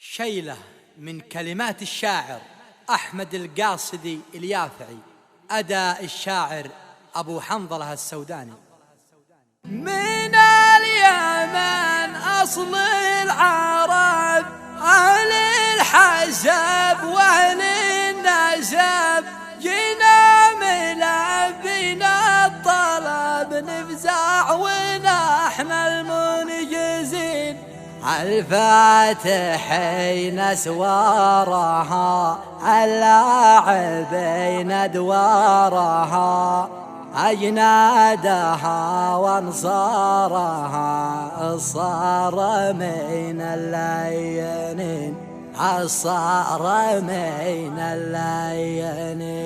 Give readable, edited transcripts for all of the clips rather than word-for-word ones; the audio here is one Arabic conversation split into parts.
شيلة من كلمات الشاعر أحمد القاصدي اليافعي، أداء الشاعر أبو حنظلة السوداني. من اليمن أصل العرب، أهل الحسب وأهل النسب، جينا ملبين الطلب نفزع ونحن المنجزين. الفاتحين اسوارها، اللاعبين ادوارها، أجنادها وانصارها، الصارمين اللينين، الصارمين اللينين.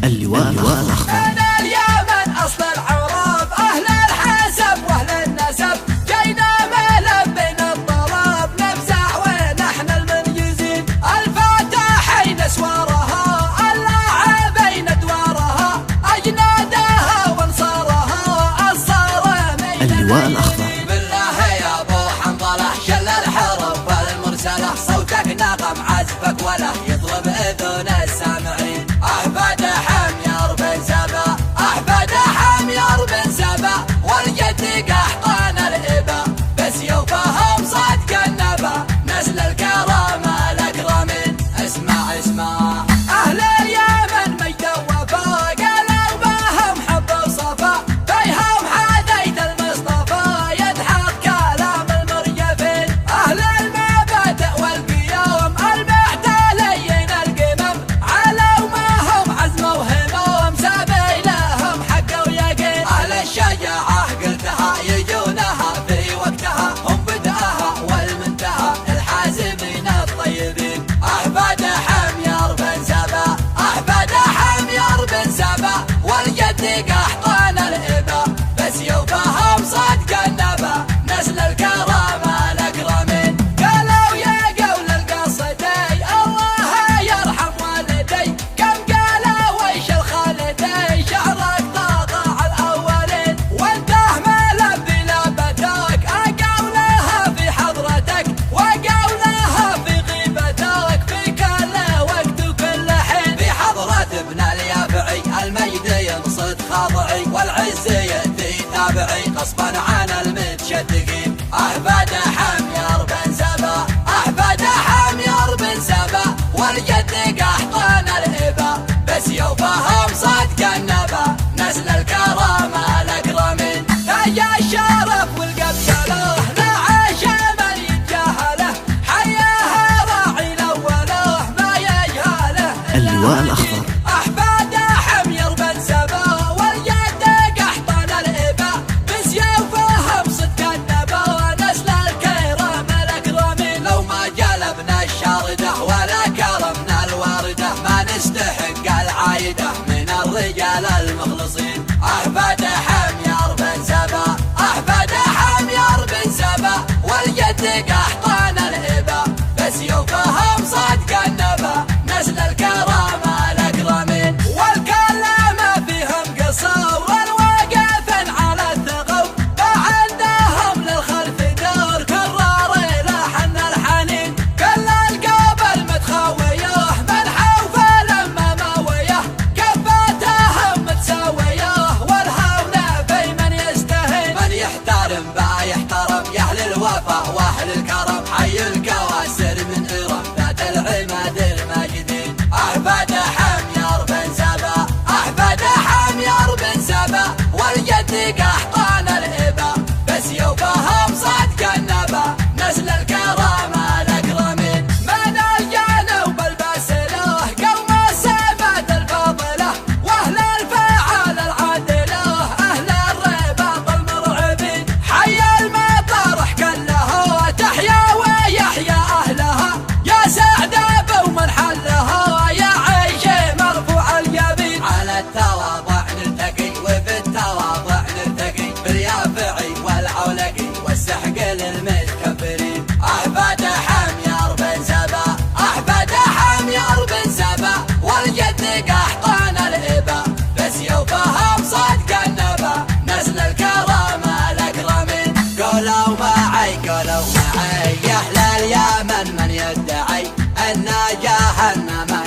اللواء الأخضر. من اليمن أصل العرب، أهل الحسب وأهل النسب، جينا ملبين الطلب نفزع ونحن المنجزين. الفاتحين اسوارها، اللاعبين ادوارها، أجنادها وانصارها، الصارمين اللواء الأخضر. بالله يا ابو حنظله شل الحروف المرسله، صوتك نغم عزفك ولا يطلب اذن السامعين. احفاد حمير بن سبا، احفاد حمير بن سبا، والجد قحطان الابا، بسيوفهم صدق النبا، نسل الكرامه الاكرمين. اسمع اسمع أهل اليمن مجد وفا، قالوا بهم حب وصفا، فيهم حديث المصطفى يضحك كلام المرجفين. أهل المبادئ والقيام المعتلين القمم، علوا ما هم عزم وهموم، سبيلهم حق ويقين. اهل الشجاعه قلتها يجونها في وقتها، هم بدأها والمنتهى الحازمين الطيبين. احفاد حمير بن سبا، احفاد حمير بن سبا، والجد قحطان الابا، بسيوفهم صدق النبا، نسل الكرامه الاكرمين. قالوا يا قول القصدي الله يرحم والدي، كم قالوا ويش الخالدي، شعرك طاغى على الأولين، وانته ملبي لبتك، أقولها في حضرتك وقولها في غيبتك، في كل وقت وكل حين. في حضرة ابن اليافعي المجد ينصت خاضعي، والعز يأتي تابعي غصبا عن المتشدقين. احفاد حمير بن سبا، احفاد حمير بن سبا، والجد قحطان الابا، بسيوفهم صدق النبا، نسل الكرامه الاكرمين. تاج الشرف والقبشله، لا عاش من يتجاهله، حياها راعي الاوله ما يجهله. اللواء الأخضر. أحفاد حمير بن سبا، والجد قحطان الإبا، بسيوفهم صدق النبا، نسل الكرام الأكرمين. لو ما جلبنا الشارده ولا كرمنا الوارده، ما نستحق العايده من الرجال المخلصين. احفاد حمير بن سبا، احفاد حمير بن سبا، والجد قحطان الابا، بسيوفهم صدق النبا، نسل الكرامه الاكرمين. والكلام فيهم قصور، الواقف على الثغور، فعندهم للخلف دور، كرار لحن الحنين. كل القبل متخويه، من حوفه لما ماويه، كفاتهم متساويه، والهون في من يستهين. من يحترم با يحترم، يا اهل الوفا واهل الكرم، حي الكواسر من ارم ذات العماد الماجدين. احفاد حمير بن سبا، احفاد حمير بن سبا، والجد قحطان الابا، بسيوفهم صدق النبا، نسل الكرامه الاكرمين. من الجنوب الباسله، قوم السمات الفاضله، واهل الفعال العادله، اهل الرباط المرعبين. حي المطارح كلها تحيا ويحيا اهلها، يا سعد بومن حلها، يا عيش مرفوع الجبين. على التواضع نلتقي، وفي التواضع نرتقي، في جهنم